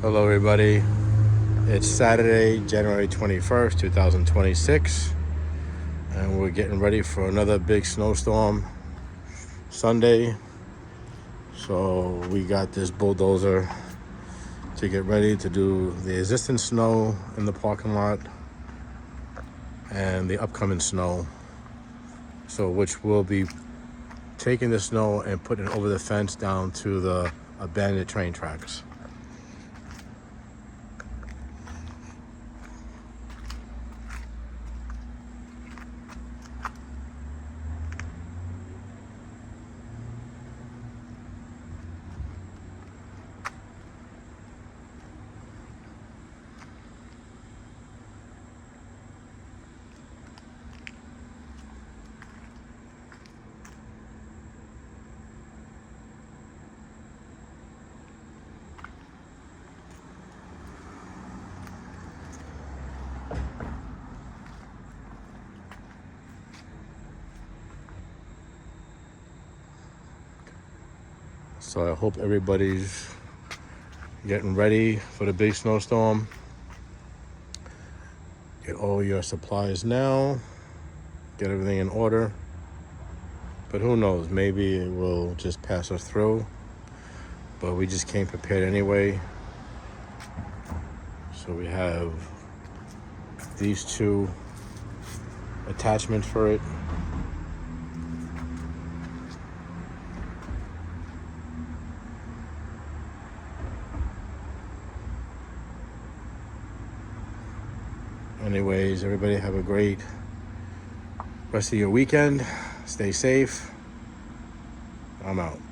Hello everybody, it's Saturday, January 21st, 2026, and we're getting ready for another big snowstorm Sunday. So we got this bulldozer to get ready to do the existing snow in the parking lot and the upcoming snow. So which will be taking the snow and putting it over the fence down to the abandoned train tracks. So I hope everybody's getting ready for the big snowstorm. Get all your supplies now, get everything in order. But who knows, maybe it will just pass us through. But we just came prepared anyway. So we have these two attachments for it. Anyways, everybody have a great rest of your weekend. Stay safe. I'm out.